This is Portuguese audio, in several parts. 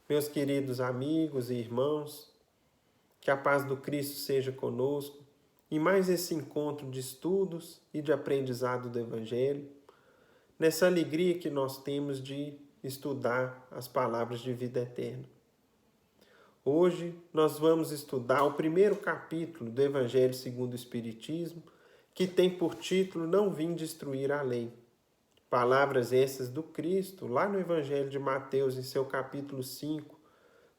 Meus queridos amigos e irmãos, que a paz do Cristo seja conosco em mais esse encontro de estudos e de aprendizado do Evangelho, nessa alegria que nós temos de estudar as palavras de vida eterna. Hoje nós vamos estudar o primeiro capítulo do Evangelho segundo o Espiritismo, que tem por título Não Vim Destruir a Lei. Palavras essas do Cristo, lá no Evangelho de Mateus, em seu capítulo 5,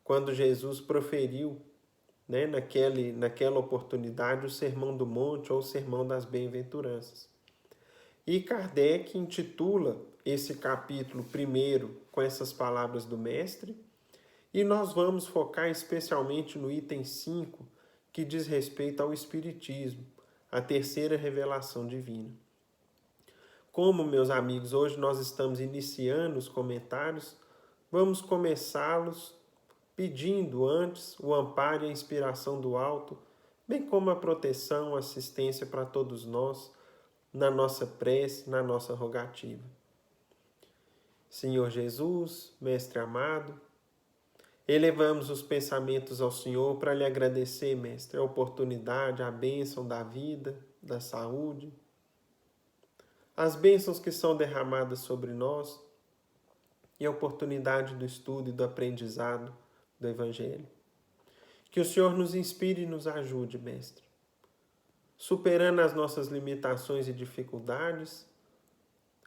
quando Jesus proferiu, naquela oportunidade, o Sermão do Monte ou o Sermão das Bem-aventuranças. E Kardec intitula esse capítulo primeiro com essas palavras do Mestre, e nós vamos focar especialmente no item 5, que diz respeito ao Espiritismo, a terceira revelação divina. Como, meus amigos, hoje nós estamos iniciando os comentários, vamos começá-los pedindo antes o amparo e a inspiração do alto, bem como a proteção, a assistência para todos nós, na nossa prece, na nossa rogativa. Senhor Jesus, Mestre amado, elevamos os pensamentos ao Senhor para lhe agradecer, Mestre, a oportunidade, a bênção da vida, da saúde, as bênçãos que são derramadas sobre nós e a oportunidade do estudo e do aprendizado do Evangelho. Que o Senhor nos inspire e nos ajude, Mestre, superando as nossas limitações e dificuldades,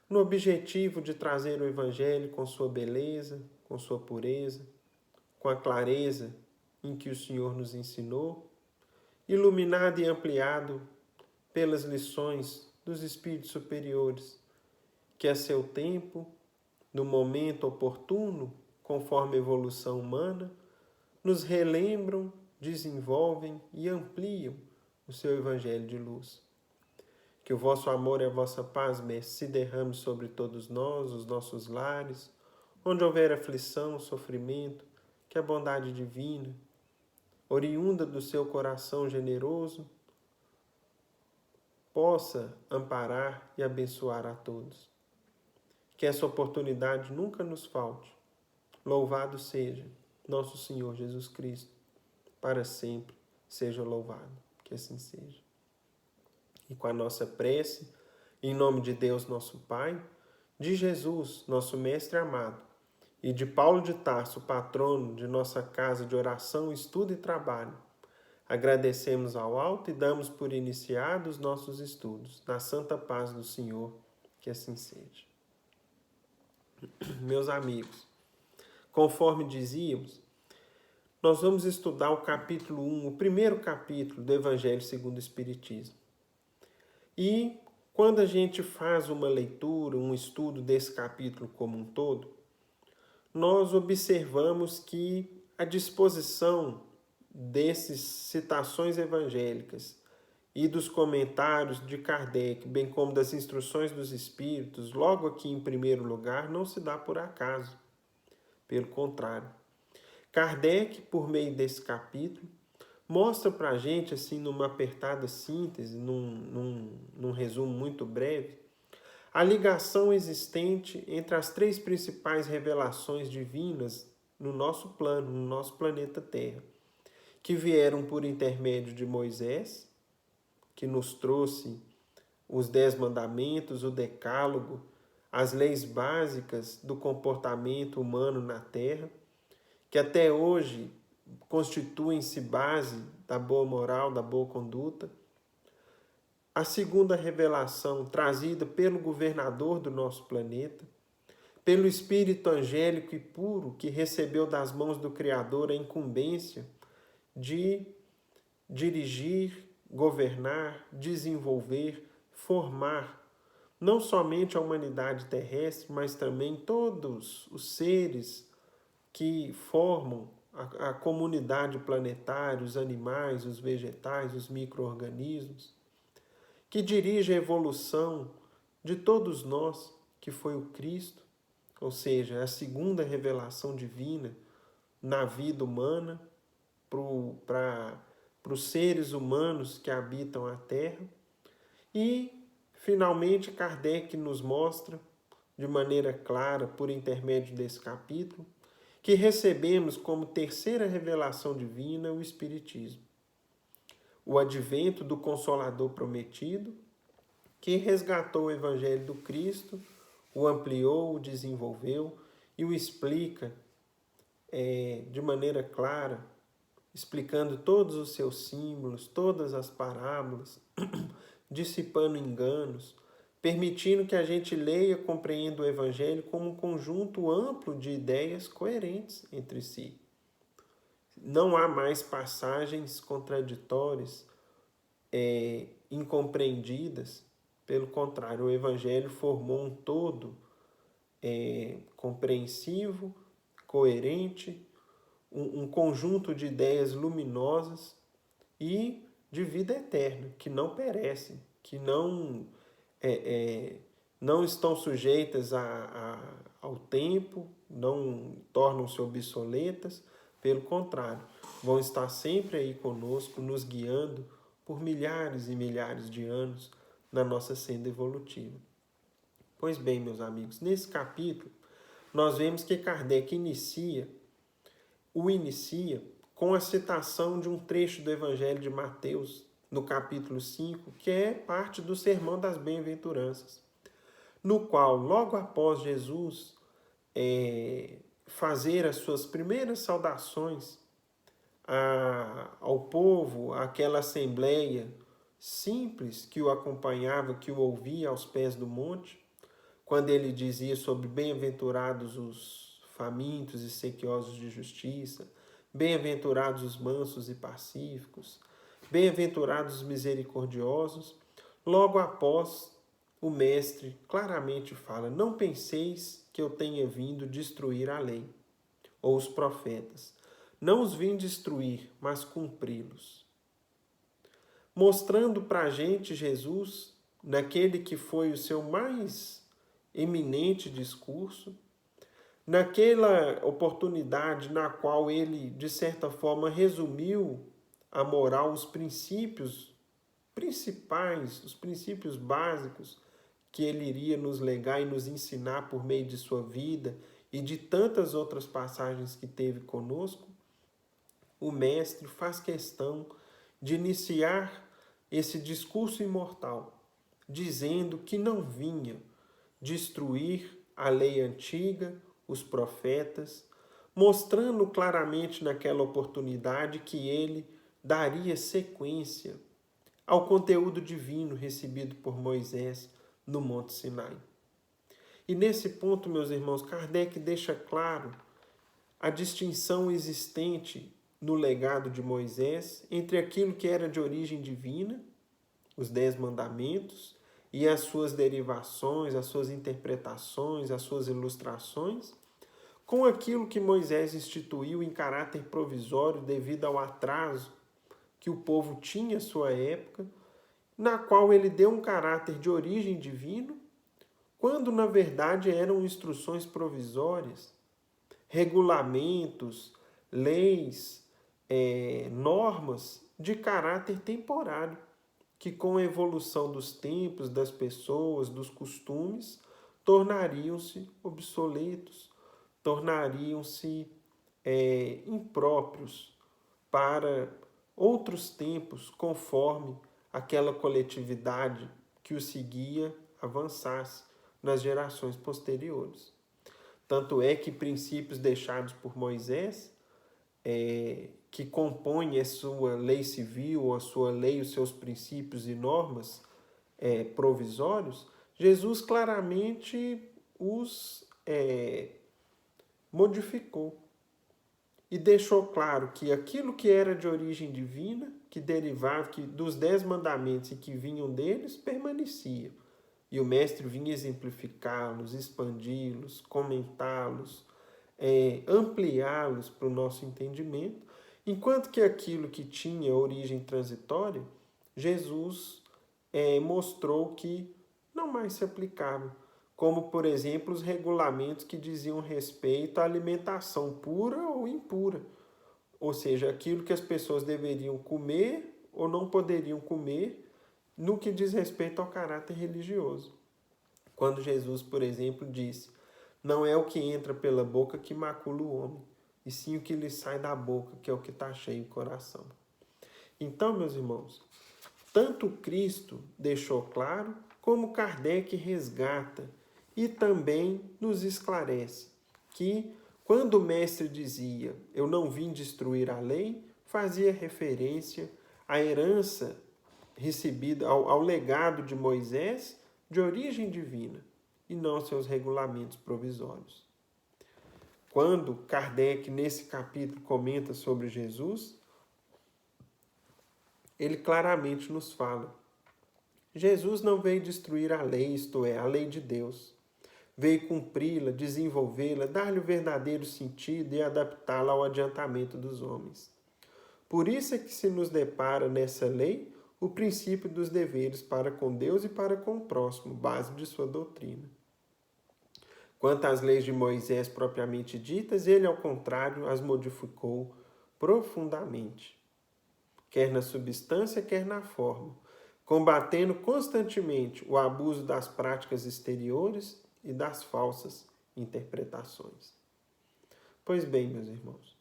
no objetivo de trazer o Evangelho com sua beleza, com sua pureza, com a clareza em que o Senhor nos ensinou, iluminado e ampliado pelas lições dos Espíritos superiores, que a seu tempo, no momento oportuno, conforme a evolução humana, nos relembram, desenvolvem e ampliam o seu Evangelho de luz. Que o vosso amor e a vossa paz, Mestre, se derrame sobre todos nós, os nossos lares, onde houver aflição, sofrimento, que a bondade divina, oriunda do seu coração generoso, possa amparar e abençoar a todos. Que essa oportunidade nunca nos falte. Louvado seja nosso Senhor Jesus Cristo, para sempre seja louvado. Que assim seja. E com a nossa prece, em nome de Deus nosso Pai, de Jesus, nosso Mestre amado, e de Paulo de Tarso, patrono de nossa casa de oração, estudo e trabalho, agradecemos ao alto e damos por iniciados nossos estudos, na santa paz do Senhor, que assim seja. Meus amigos, conforme dizíamos, nós vamos estudar o capítulo 1, o primeiro capítulo do Evangelho segundo o Espiritismo. E quando a gente faz uma leitura, um estudo desse capítulo como um todo, nós observamos que a disposição dessas citações evangélicas e dos comentários de Kardec, bem como das instruções dos Espíritos, logo aqui em primeiro lugar, não se dá por acaso. Pelo contrário, Kardec, por meio desse capítulo, mostra para a gente, assim, numa apertada síntese, num resumo muito breve, a ligação existente entre as três principais revelações divinas no nosso plano, no nosso planeta Terra, que vieram por intermédio de Moisés, que nos trouxe os 10 mandamentos, o decálogo, as leis básicas do comportamento humano na Terra, que até hoje constituem-se base da boa moral, da boa conduta. A segunda revelação trazida pelo governador do nosso planeta, pelo Espírito angélico e puro que recebeu das mãos do Criador a incumbência de dirigir, governar, desenvolver, formar não somente a humanidade terrestre, mas também todos os seres que formam a comunidade planetária, os animais, os vegetais, os micro-organismos, que dirige a evolução de todos nós, que foi o Cristo, ou seja, a segunda revelação divina na vida humana, para os seres humanos que habitam a Terra. E, finalmente, Kardec nos mostra, de maneira clara, por intermédio desse capítulo, que recebemos como terceira revelação divina o Espiritismo. O advento do Consolador prometido, que resgatou o Evangelho do Cristo, o ampliou, o desenvolveu e o explica de maneira clara, explicando todos os seus símbolos, todas as parábolas, dissipando enganos, permitindo que a gente leia e compreenda o Evangelho como um conjunto amplo de ideias coerentes entre si. Não há mais passagens contraditórias, incompreendidas. Pelo contrário, o Evangelho formou um todo compreensivo, coerente, um conjunto de ideias luminosas e de vida eterna, que não perecem, que não estão sujeitas ao tempo, não tornam-se obsoletas, pelo contrário, vão estar sempre aí conosco, nos guiando por milhares e milhares de anos na nossa senda evolutiva. Pois bem, meus amigos, nesse capítulo, nós vemos que Kardec inicia com a citação de um trecho do Evangelho de Mateus, no capítulo 5, que é parte do Sermão das Bem-aventuranças, no qual, logo após Jesus fazer as suas primeiras saudações ao povo, àquela assembleia simples que o acompanhava, que o ouvia aos pés do monte, quando ele dizia sobre bem-aventurados os famintos e sequiosos de justiça, bem-aventurados os mansos e pacíficos, bem-aventurados os misericordiosos, logo após o mestre claramente fala: não penseis que eu tenha vindo destruir a lei ou os profetas. Não os vim destruir, mas cumpri-los. Mostrando para a gente Jesus, naquele que foi o seu mais eminente discurso, naquela oportunidade na qual ele, de certa forma, resumiu a moral, os princípios principais, os princípios básicos que ele iria nos legar e nos ensinar por meio de sua vida e de tantas outras passagens que teve conosco, o mestre faz questão de iniciar esse discurso imortal, dizendo que não vinha destruir a lei antiga, os profetas, mostrando claramente naquela oportunidade que ele daria sequência ao conteúdo divino recebido por Moisés no Monte Sinai. E nesse ponto, meus irmãos, Kardec deixa claro a distinção existente no legado de Moisés entre aquilo que era de origem divina, os 10 mandamentos, e as suas derivações, as suas interpretações, as suas ilustrações, com aquilo que Moisés instituiu em caráter provisório devido ao atraso que o povo tinha à sua época, na qual ele deu um caráter de origem divino, quando na verdade eram instruções provisórias, regulamentos, leis, normas de caráter temporário, que com a evolução dos tempos, das pessoas, dos costumes, tornariam-se obsoletos, tornariam-se impróprios para outros tempos, conforme aquela coletividade que o seguia avançasse nas gerações posteriores. Tanto é que princípios deixados por Moisés, que compõem a sua lei civil, a sua lei, os seus princípios e normas provisórios, Jesus claramente os modificou e deixou claro que aquilo que era de origem divina, que derivava dos 10 mandamentos e que vinham deles, permanecia. E o mestre vinha exemplificá-los, expandi-los, comentá-los, ampliá-los para o nosso entendimento, enquanto que aquilo que tinha origem transitória, Jesus mostrou que não mais se aplicava, como, por exemplo, os regulamentos que diziam respeito à alimentação pura ou impura, ou seja, aquilo que as pessoas deveriam comer ou não poderiam comer no que diz respeito ao caráter religioso. Quando Jesus, por exemplo, disse: não é o que entra pela boca que macula o homem, e sim o que lhe sai da boca, que é o que está cheio o coração. Então, meus irmãos, tanto Cristo deixou claro, como Kardec resgata e também nos esclarece que, quando o mestre dizia eu não vim destruir a lei, fazia referência à herança recebida, ao legado de Moisés de origem divina e não seus regulamentos provisórios. Quando Kardec, nesse capítulo, comenta sobre Jesus, ele claramente nos fala: Jesus não veio destruir a lei, isto é, a lei de Deus. Veio cumpri-la, desenvolvê-la, dar-lhe o verdadeiro sentido e adaptá-la ao adiantamento dos homens. Por isso é que se nos depara nessa lei o princípio dos deveres para com Deus e para com o próximo, base de sua doutrina. Quanto às leis de Moisés propriamente ditas, ele, ao contrário, as modificou profundamente, quer na substância, quer na forma, combatendo constantemente o abuso das práticas exteriores e das falsas interpretações. Pois bem, meus irmãos,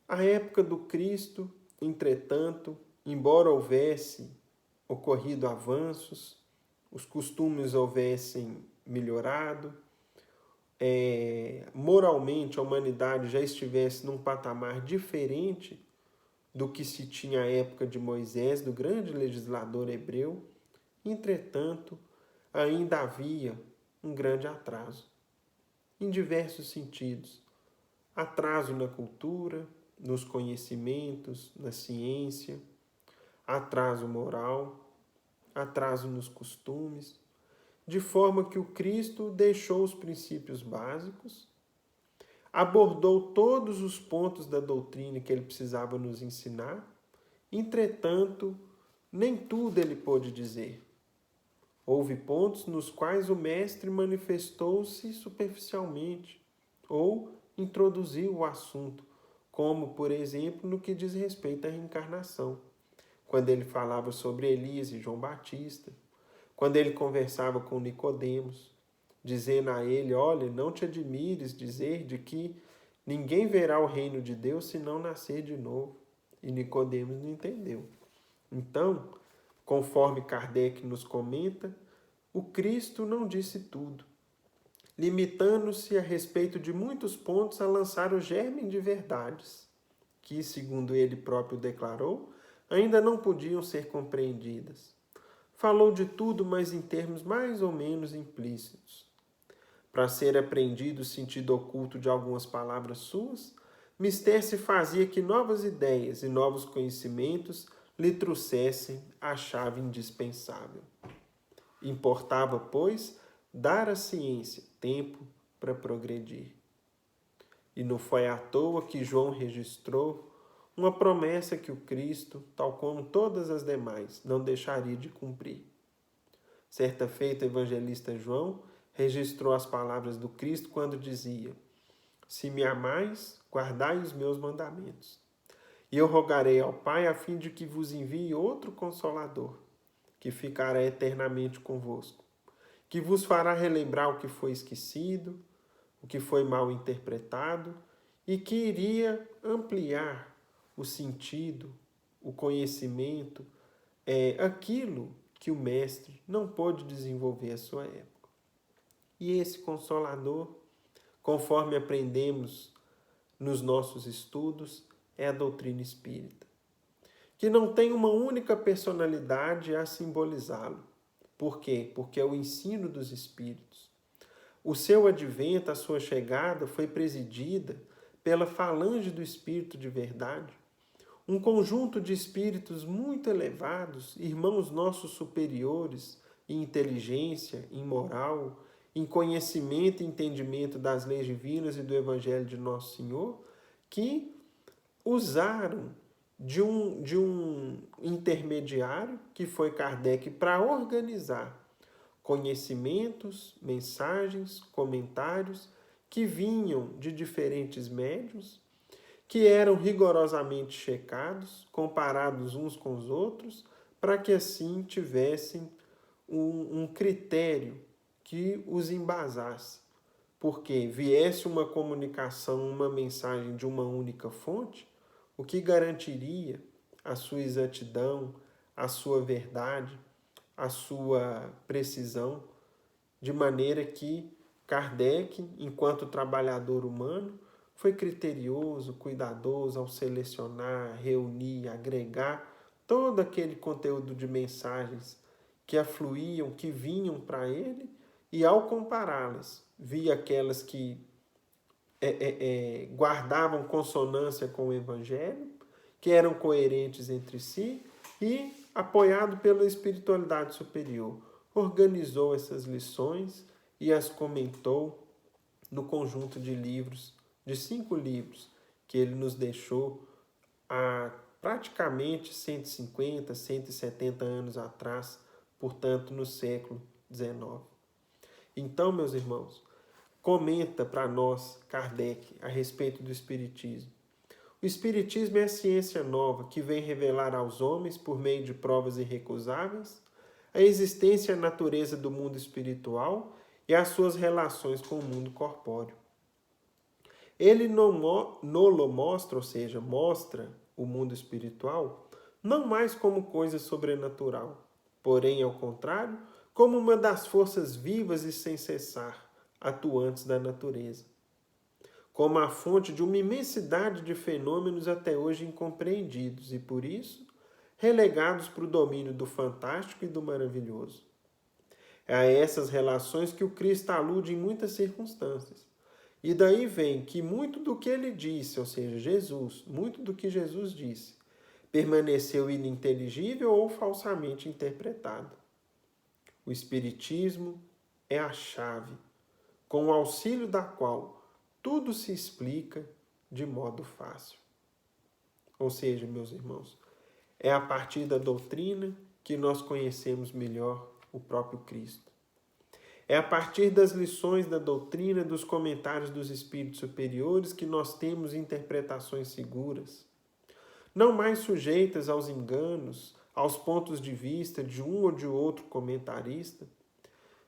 a época do Cristo, entretanto, embora houvesse ocorrido avanços, os costumes houvessem melhorado, moralmente a humanidade já estivesse num patamar diferente do que se tinha à época de Moisés, do grande legislador hebreu, entretanto, ainda havia um grande atraso, em diversos sentidos. Atraso na cultura, nos conhecimentos, na ciência, atraso moral, atraso nos costumes, de forma que o Cristo deixou os princípios básicos, abordou todos os pontos da doutrina que ele precisava nos ensinar, entretanto, nem tudo ele pôde dizer. Houve pontos nos quais o mestre manifestou-se superficialmente ou introduziu o assunto, como, por exemplo, no que diz respeito à reencarnação, quando ele falava sobre Elias e João Batista, quando ele conversava com Nicodemos, dizendo a ele: olha, não te admires dizer de que ninguém verá o reino de Deus se não nascer de novo. E Nicodemos não entendeu. Então, conforme Kardec nos comenta, o Cristo não disse tudo, limitando-se a respeito de muitos pontos a lançar o germe de verdades, que, segundo ele próprio declarou, ainda não podiam ser compreendidas. Falou de tudo, mas em termos mais ou menos implícitos. Para ser apreendido o sentido oculto de algumas palavras suas, mister se fazia que novas ideias e novos conhecimentos lhe trouxessem a chave indispensável. Importava, pois, dar à ciência tempo para progredir. E não foi à toa que João registrou uma promessa que o Cristo, tal como todas as demais, não deixaria de cumprir. Certa feita, o evangelista João registrou as palavras do Cristo quando dizia: se me amais, guardai os meus mandamentos. E eu rogarei ao Pai a fim de que vos envie outro Consolador, que ficará eternamente convosco, que vos fará relembrar o que foi esquecido, o que foi mal interpretado, e que iria ampliar o sentido, o conhecimento, aquilo que o Mestre não pôde desenvolver à sua época. E esse Consolador, conforme aprendemos nos nossos estudos, é a doutrina espírita, que não tem uma única personalidade a simbolizá-lo. Por quê? Porque é o ensino dos espíritos. O seu advento, a sua chegada, foi presidida pela falange do Espírito de verdade, um conjunto de espíritos muito elevados, irmãos nossos superiores em inteligência, em moral, em conhecimento e entendimento das leis divinas e do Evangelho de Nosso Senhor, que usaram de um intermediário, que foi Kardec, para organizar conhecimentos, mensagens, comentários que vinham de diferentes médiuns, que eram rigorosamente checados, comparados uns com os outros, para que assim tivessem um critério que os embasasse porque viesse uma comunicação, uma mensagem de uma única fonte, o que garantiria a sua exatidão, a sua verdade, a sua precisão, de maneira que Kardec, enquanto trabalhador humano, foi criterioso, cuidadoso ao selecionar, reunir, agregar todo aquele conteúdo de mensagens que afluíam, que vinham para ele, e ao compará-las, via aquelas que guardavam consonância com o Evangelho, que eram coerentes entre si, e, apoiado pela espiritualidade superior, organizou essas lições e as comentou no conjunto de livros, de 5 livros, que ele nos deixou há praticamente 150, 170 anos atrás, portanto, no século XIX. Então, meus irmãos, comenta para nós, Kardec, a respeito do Espiritismo. O Espiritismo é a ciência nova que vem revelar aos homens, por meio de provas irrecusáveis, a existência e a natureza do mundo espiritual e as suas relações com o mundo corpóreo. Ele nolo mostra, ou seja, mostra o mundo espiritual, não mais como coisa sobrenatural, porém, ao contrário, como uma das forças vivas e sem cessar, atuantes da natureza, como a fonte de uma imensidade de fenômenos até hoje incompreendidos e, por isso, relegados para o domínio do fantástico e do maravilhoso. É a essas relações que o Cristo alude em muitas circunstâncias. E daí vem que muito do que ele disse, ou seja, Jesus, muito do que Jesus disse, permaneceu ininteligível ou falsamente interpretado. O Espiritismo é a chave, com o auxílio da qual tudo se explica de modo fácil. Ou seja, meus irmãos, é a partir da doutrina que nós conhecemos melhor o próprio Cristo. É a partir das lições da doutrina, dos comentários dos espíritos superiores, que nós temos interpretações seguras, não mais sujeitas aos enganos, aos pontos de vista de um ou de outro comentarista,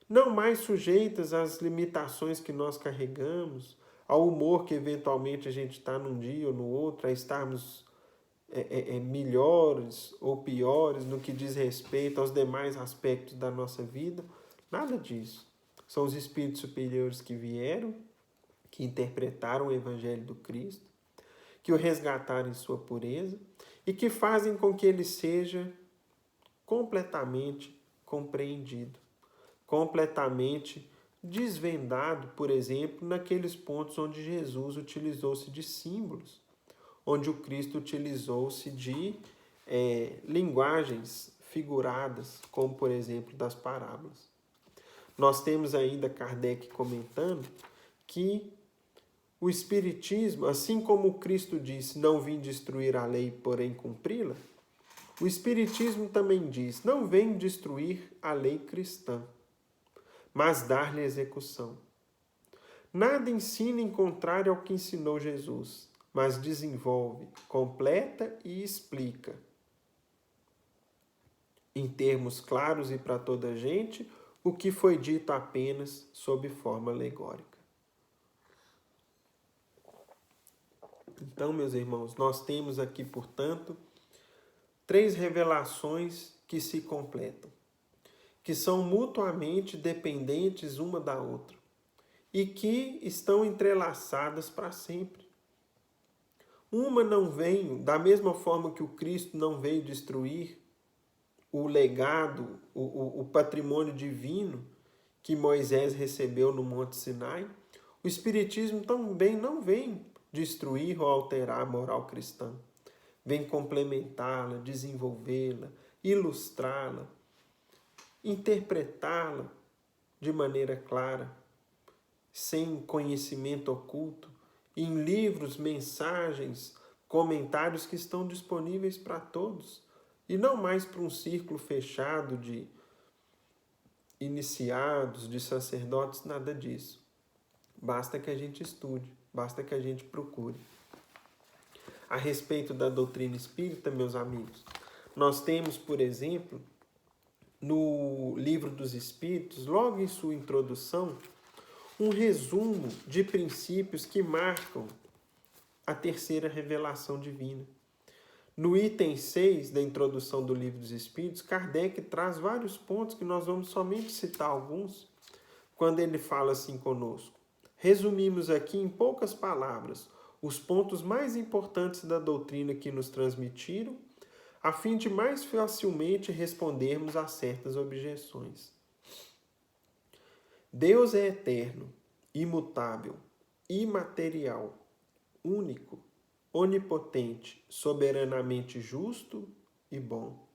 não mais sujeitas às limitações que nós carregamos, ao humor que eventualmente a gente está num dia ou no outro, a estarmos melhores ou piores no que diz respeito aos demais aspectos da nossa vida. Nada disso. São os espíritos superiores que vieram, que interpretaram o Evangelho do Cristo, que o resgataram em sua pureza e que fazem com que ele seja completamente compreendido, completamente desvendado, por exemplo, naqueles pontos onde Jesus utilizou-se de símbolos, onde o Cristo utilizou-se de linguagens figuradas, como, por exemplo, das parábolas. Nós temos ainda Kardec comentando que o Espiritismo, assim como o Cristo disse, não vim destruir a lei, porém cumpri-la, o Espiritismo também diz, não vem destruir a lei cristã, mas dar-lhe execução. Nada ensina em contrário ao que ensinou Jesus, mas desenvolve, completa e explica, em termos claros e para toda a gente, o que foi dito apenas sob forma alegórica. Então, meus irmãos, nós temos aqui, portanto, 3 revelações que se completam, que são mutuamente dependentes uma da outra e que estão entrelaçadas para sempre. Uma não vem, da mesma forma que o Cristo não veio destruir o legado, o patrimônio divino que Moisés recebeu no Monte Sinai, o Espiritismo também não vem destruir ou alterar a moral cristã. Vem complementá-la, desenvolvê-la, ilustrá-la, interpretá-la de maneira clara, sem conhecimento oculto, em livros, mensagens, comentários que estão disponíveis para todos, e não mais para um círculo fechado de iniciados, de sacerdotes, nada disso. Basta que a gente estude, basta que a gente procure. A respeito da doutrina espírita, meus amigos, nós temos, por exemplo, no Livro dos Espíritos, logo em sua introdução, um resumo de princípios que marcam a terceira revelação divina. No item 6 da introdução do Livro dos Espíritos, Kardec traz vários pontos que nós vamos somente citar alguns, quando ele fala assim conosco. Resumimos aqui em poucas palavras os pontos mais importantes da doutrina que nos transmitiram, a fim de mais facilmente respondermos a certas objeções. Deus é eterno, imutável, imaterial, único, onipotente, soberanamente justo e bom.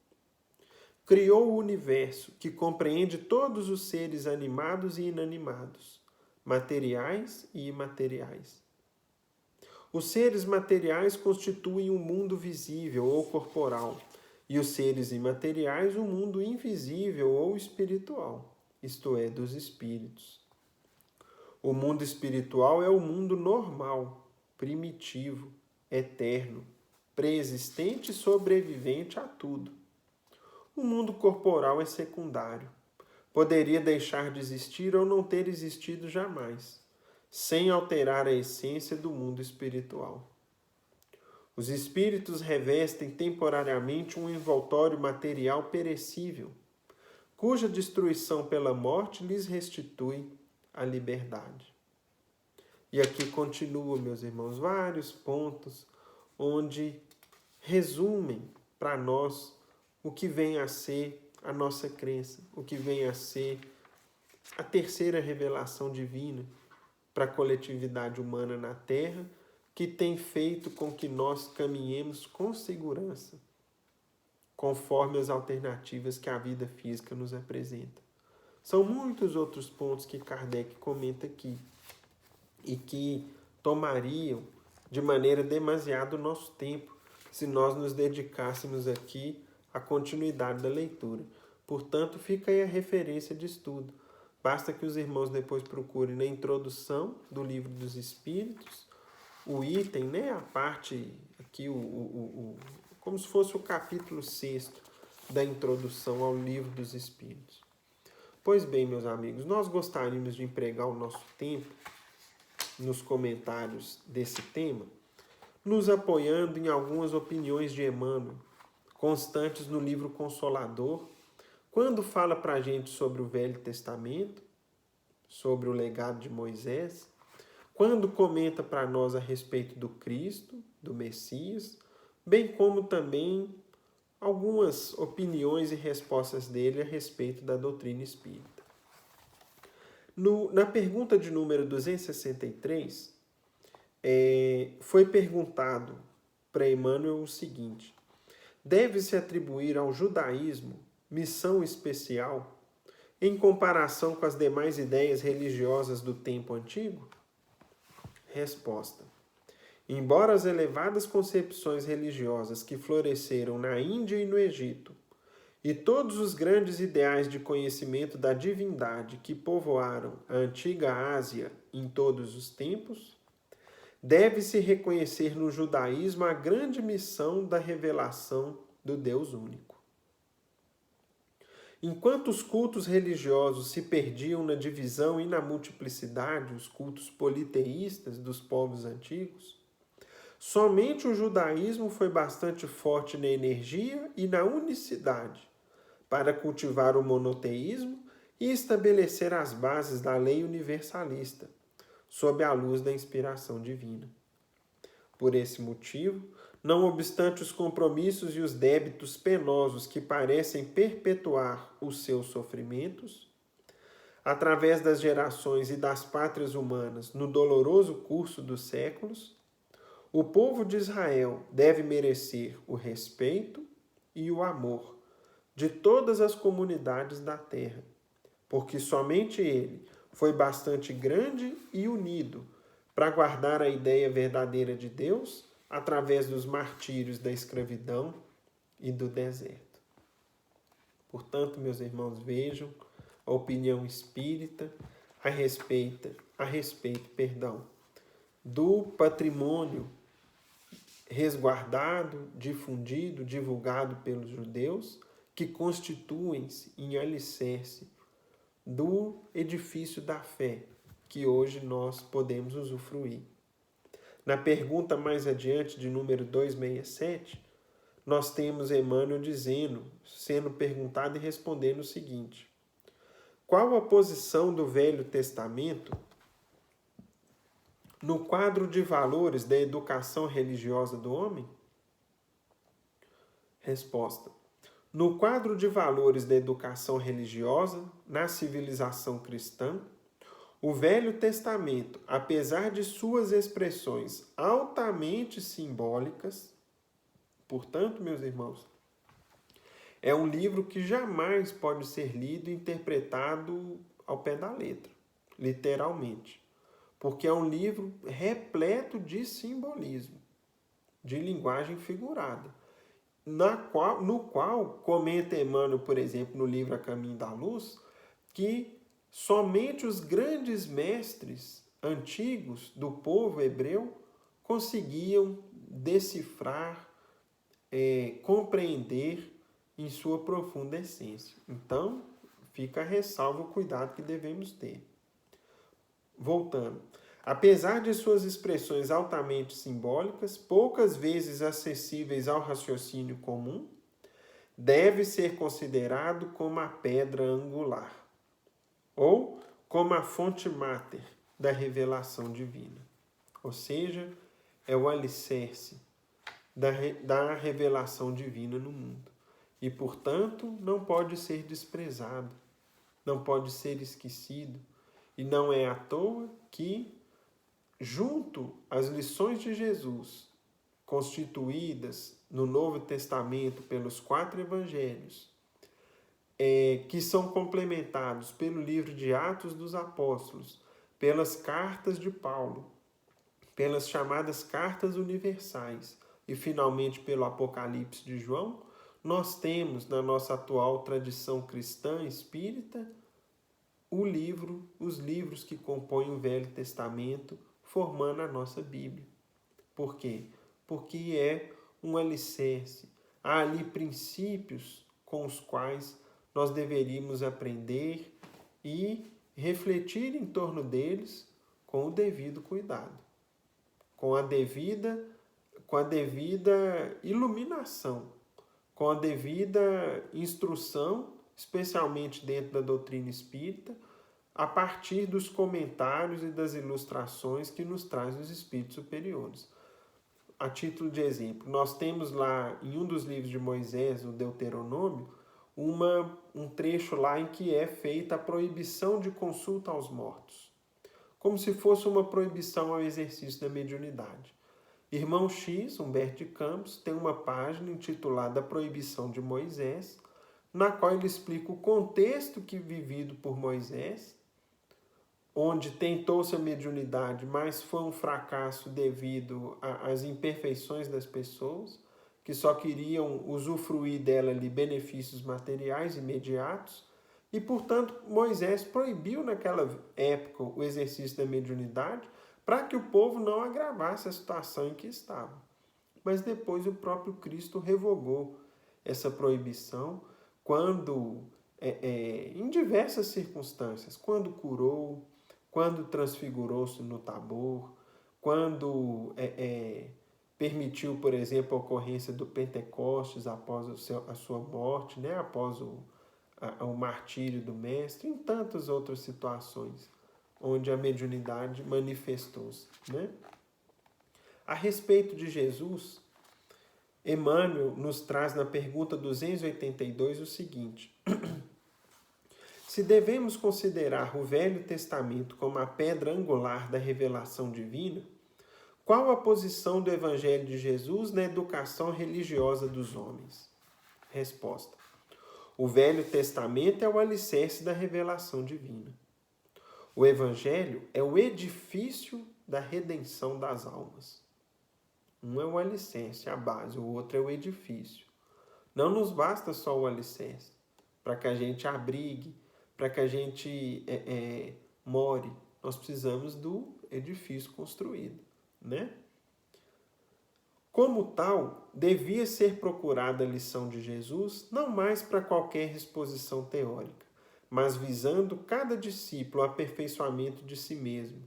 Criou o universo que compreende todos os seres animados e inanimados, materiais e imateriais. Os seres materiais constituem um mundo visível ou corporal, e os seres imateriais um mundo invisível ou espiritual, isto é, dos espíritos. O mundo espiritual é o mundo normal, primitivo, eterno, preexistente e sobrevivente a tudo. O mundo corporal é secundário. Poderia deixar de existir ou não ter existido jamais, sem alterar a essência do mundo espiritual. Os espíritos revestem temporariamente um envoltório material perecível, cuja destruição pela morte lhes restitui a liberdade. E aqui continua, meus irmãos, vários pontos onde resumem para nós o que vem a ser a nossa crença, o que vem a ser a terceira revelação divina para a coletividade humana na Terra, que tem feito com que nós caminhemos com segurança, conforme as alternativas que a vida física nos apresenta. São muitos outros pontos que Kardec comenta aqui, e que tomariam de maneira demasiado o nosso tempo se nós nos dedicássemos aqui à continuidade da leitura. Portanto, fica aí a referência de estudo. Basta que os irmãos depois procurem na introdução do Livro dos Espíritos, o item, né, a parte aqui, como se fosse o capítulo 6 da introdução ao Livro dos Espíritos. Pois bem, meus amigos, nós gostaríamos de empregar o nosso tempo nos comentários desse tema, nos apoiando em algumas opiniões de Emmanuel, constantes no livro Consolador, quando fala para a gente sobre o Velho Testamento, sobre o legado de Moisés, quando comenta para nós a respeito do Cristo, do Messias, bem como também algumas opiniões e respostas dele a respeito da doutrina espírita. Na pergunta de número 263, foi perguntado para Emmanuel o seguinte: deve-se atribuir ao judaísmo missão especial em comparação com as demais ideias religiosas do tempo antigo? Resposta: embora as elevadas concepções religiosas que floresceram na Índia e no Egito, e todos os grandes ideais de conhecimento da divindade que povoaram a antiga Ásia em todos os tempos, deve-se reconhecer no judaísmo a grande missão da revelação do Deus único. Enquanto os cultos religiosos se perdiam na divisão e na multiplicidade, os cultos politeístas dos povos antigos, somente o judaísmo foi bastante forte na energia e na unicidade para cultivar o monoteísmo e estabelecer as bases da lei universalista, sob a luz da inspiração divina. Por esse motivo, não obstante os compromissos e os débitos penosos que parecem perpetuar os seus sofrimentos, através das gerações e das pátrias humanas no doloroso curso dos séculos, o povo de Israel deve merecer o respeito e o amor de todas as comunidades da terra, porque somente ele foi bastante grande e unido para guardar a ideia verdadeira de Deus através dos martírios da escravidão e do deserto. Portanto, meus irmãos, vejam a opinião espírita a respeito, do patrimônio resguardado, difundido, divulgado pelos judeus, que constituem-se em alicerce do edifício da fé, que hoje nós podemos usufruir. Na pergunta mais adiante, de número 267, nós temos Emmanuel dizendo, sendo perguntado e respondendo o seguinte: qual a posição do Velho Testamento no quadro de valores da educação religiosa do homem? Resposta: no quadro de valores da educação religiosa, na civilização cristã, o Velho Testamento, apesar de suas expressões altamente simbólicas, portanto, meus irmãos, é um livro que jamais pode ser lido e interpretado ao pé da letra, literalmente, porque é um livro repleto de simbolismo, de linguagem figurada, no qual comenta Emmanuel, por exemplo, no livro A Caminho da Luz, que somente os grandes mestres antigos do povo hebreu conseguiam decifrar, compreender em sua profunda essência. Então, fica a ressalva o cuidado que devemos ter. Voltando. Apesar de suas expressões altamente simbólicas, poucas vezes acessíveis ao raciocínio comum, deve ser considerado como a pedra angular, ou como a fonte máter da revelação divina. Ou seja, é o alicerce da revelação divina no mundo. E, portanto, não pode ser desprezado, não pode ser esquecido. E não é à toa que, junto às lições de Jesus, constituídas no Novo Testamento pelos 4 evangelhos, que são complementados pelo livro de Atos dos Apóstolos, pelas cartas de Paulo, pelas chamadas cartas universais e, finalmente, pelo Apocalipse de João, nós temos, na nossa atual tradição cristã espírita, os livros que compõem o Velho Testamento, formando a nossa Bíblia. Por quê? Porque é um alicerce. Há ali princípios com os quais nós deveríamos aprender e refletir em torno deles com o devido cuidado, com a devida iluminação, com a devida instrução, especialmente dentro da doutrina espírita, a partir dos comentários e das ilustrações que nos trazem os espíritos superiores. A título de exemplo, nós temos lá em um dos livros de Moisés, o Deuteronômio, um trecho lá em que é feita a proibição de consulta aos mortos, como se fosse uma proibição ao exercício da mediunidade. Irmão X, Humberto de Campos, tem uma página intitulada A Proibição de Moisés, na qual ele explica o contexto vivido por Moisés, onde tentou-se a mediunidade, mas foi um fracasso devido às imperfeições das pessoas, que só queriam usufruir dela ali benefícios materiais imediatos, e, portanto, Moisés proibiu naquela época o exercício da mediunidade para que o povo não agravasse a situação em que estava. Mas depois o próprio Cristo revogou essa proibição quando, em diversas circunstâncias, quando curou, quando transfigurou-se no Tabor, quando permitiu, por exemplo, a ocorrência do Pentecostes após a sua morte, né? Após o martírio do Mestre, em tantas outras situações onde a mediunidade manifestou-se, né? A respeito de Jesus, Emmanuel nos traz na pergunta 282 o seguinte: se devemos considerar o Velho Testamento como a pedra angular da revelação divina, qual a posição do Evangelho de Jesus na educação religiosa dos homens? Resposta: o Velho Testamento é o alicerce da revelação divina. O Evangelho é o edifício da redenção das almas. Um é o alicerce, a base, o outro é o edifício. Não nos basta só o alicerce para que a gente abrigue, para que a gente more. Nós precisamos do edifício construído, né? Como tal, devia ser procurada a lição de Jesus não mais para qualquer exposição teórica, mas visando cada discípulo ao aperfeiçoamento de si mesmo,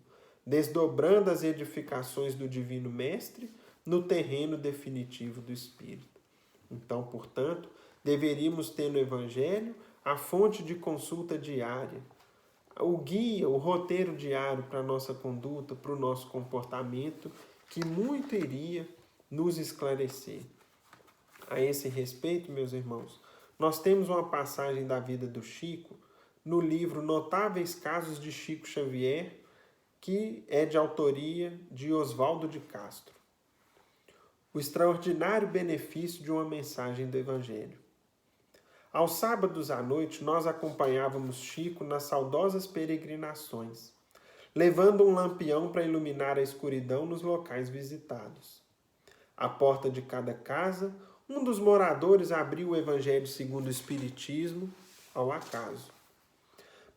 desdobrando as edificações do Divino Mestre no terreno definitivo do Espírito. Então, portanto, deveríamos ter no Evangelho a fonte de consulta diária, o guia, o roteiro diário para a nossa conduta, para o nosso comportamento, que muito iria nos esclarecer. A esse respeito, meus irmãos, nós temos uma passagem da vida do Chico no livro Notáveis Casos de Chico Xavier, que é de autoria de Oswaldo de Castro. O extraordinário benefício de uma mensagem do Evangelho. Aos sábados à noite, nós acompanhávamos Chico nas saudosas peregrinações, levando um lampião para iluminar a escuridão nos locais visitados. À porta de cada casa, um dos moradores abriu o Evangelho segundo o Espiritismo, ao acaso.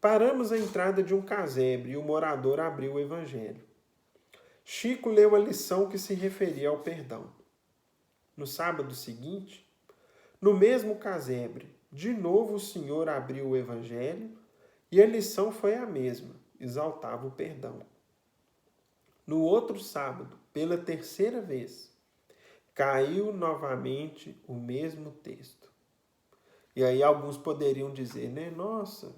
Paramos à entrada de um casebre e o morador abriu o Evangelho. Chico leu a lição que se referia ao perdão. No sábado seguinte, no mesmo casebre, de novo o Senhor abriu o Evangelho e a lição foi a mesma, exaltava o perdão. No outro sábado, pela terceira vez, caiu novamente o mesmo texto. E aí alguns poderiam dizer, né? Nossa,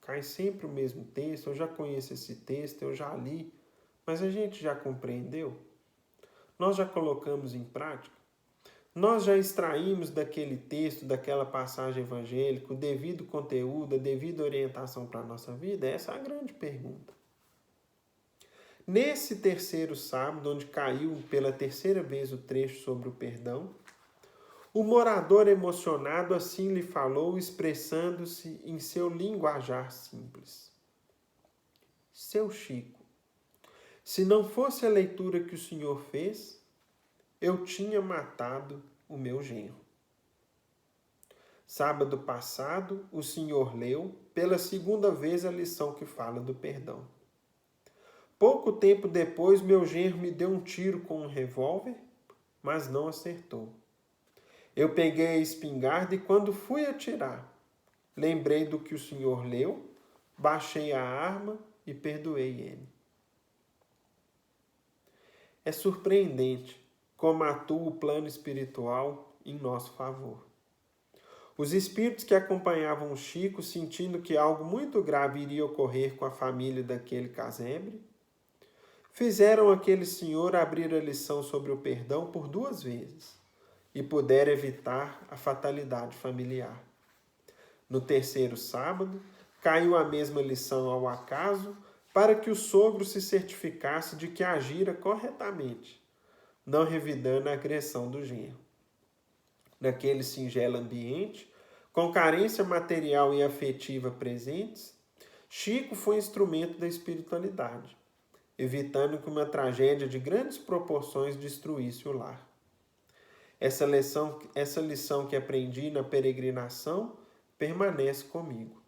cai sempre o mesmo texto, eu já conheço esse texto, eu já li, mas a gente já compreendeu? Nós já colocamos em prática? Nós já extraímos daquele texto, daquela passagem evangélica, o devido conteúdo, a devida orientação para a nossa vida? Essa é a grande pergunta. Nesse terceiro sábado, onde caiu pela terceira vez o trecho sobre o perdão, o morador emocionado assim lhe falou, expressando-se em seu linguajar simples. Seu Chico, se não fosse a leitura que o senhor fez, eu tinha matado o meu genro. Sábado passado, o senhor leu pela segunda vez a lição que fala do perdão. Pouco tempo depois, meu genro me deu um tiro com um revólver, mas não acertou. Eu peguei a espingarda e quando fui atirar, lembrei do que o senhor leu, baixei a arma e perdoei ele. É surpreendente como atua o plano espiritual em nosso favor. Os espíritos que acompanhavam o Chico, sentindo que algo muito grave iria ocorrer com a família daquele casebre, fizeram aquele senhor abrir a lição sobre o perdão por 2 vezes e puderam evitar a fatalidade familiar. No terceiro sábado, caiu a mesma lição ao acaso para que o sogro se certificasse de que agira corretamente, não revidando a agressão do genro. Naquele singelo ambiente, com carência material e afetiva presentes, Chico foi instrumento da espiritualidade, evitando que uma tragédia de grandes proporções destruísse o lar. Essa lição que aprendi na peregrinação permanece comigo.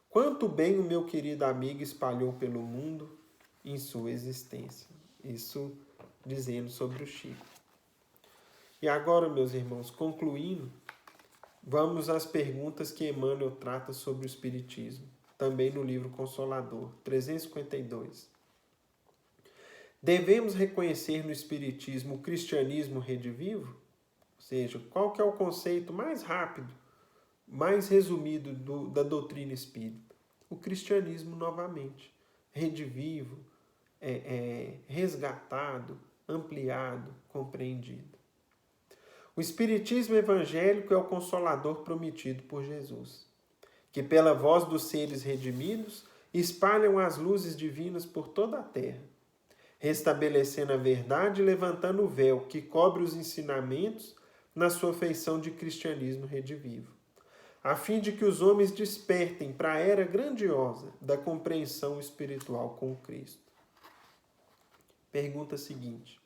Quanto bem o meu querido amigo espalhou pelo mundo em sua existência. Isso dizendo sobre o Chico. E agora, meus irmãos, concluindo, vamos às perguntas que Emmanuel trata sobre o Espiritismo, também no livro Consolador, 352. Devemos reconhecer no Espiritismo o cristianismo redivivo? Ou seja, qual que é o conceito mais rápido, mais resumido da doutrina espírita? O cristianismo novamente, redivivo, resgatado, ampliado, compreendido. O Espiritismo evangélico é o consolador prometido por Jesus, que pela voz dos seres redimidos espalham as luzes divinas por toda a terra, restabelecendo a verdade e levantando o véu que cobre os ensinamentos na sua feição de cristianismo redivivo, a fim de que os homens despertem para a era grandiosa da compreensão espiritual com Cristo. Pergunta seguinte: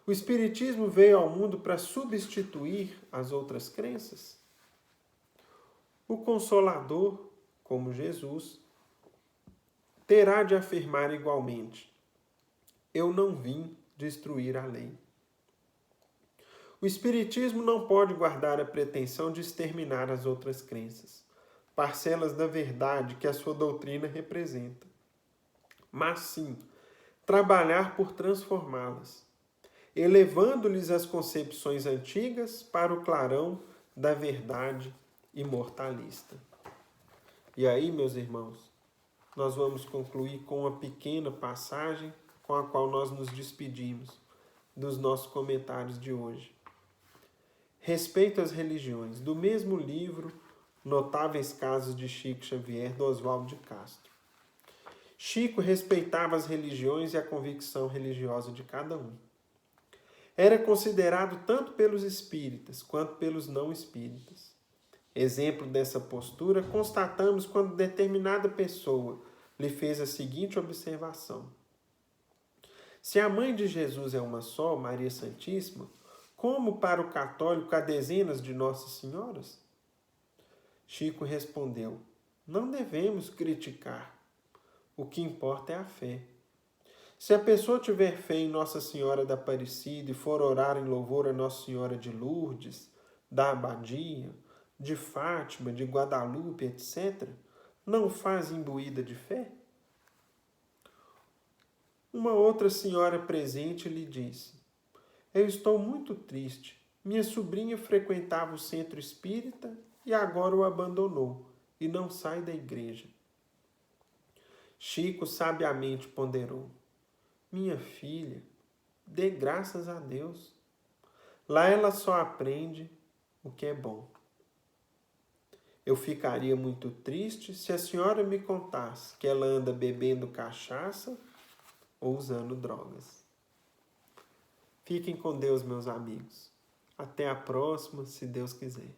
o Espiritismo veio ao mundo para substituir as outras crenças? O Consolador, como Jesus, terá de afirmar igualmente: eu não vim destruir a lei. O Espiritismo não pode guardar a pretensão de exterminar as outras crenças, parcelas da verdade que a sua doutrina representa, mas sim trabalhar por transformá-las, elevando-lhes as concepções antigas para o clarão da verdade imortalista. E aí, meus irmãos, nós vamos concluir com uma pequena passagem com a qual nós nos despedimos dos nossos comentários de hoje. Respeito às religiões, do mesmo livro Notáveis Casos de Chico Xavier, do Oswaldo de Castro. Chico respeitava as religiões e a convicção religiosa de cada um. Era considerado tanto pelos espíritas quanto pelos não espíritas. Exemplo dessa postura constatamos quando determinada pessoa lhe fez a seguinte observação: se a mãe de Jesus é uma só, Maria Santíssima, como para o católico há dezenas de Nossas Senhoras? Chico respondeu: não devemos criticar. O que importa é a fé. Se a pessoa tiver fé em Nossa Senhora da Aparecida e for orar em louvor a Nossa Senhora de Lourdes, da Abadia, de Fátima, de Guadalupe, etc., não faz imbuída de fé? Uma outra senhora presente lhe disse: eu estou muito triste. Minha sobrinha frequentava o centro espírita e agora o abandonou e não sai da igreja. Chico sabiamente ponderou: minha filha, dê graças a Deus. Lá ela só aprende o que é bom. Eu ficaria muito triste se a senhora me contasse que ela anda bebendo cachaça ou usando drogas. Fiquem com Deus, meus amigos. Até a próxima, se Deus quiser.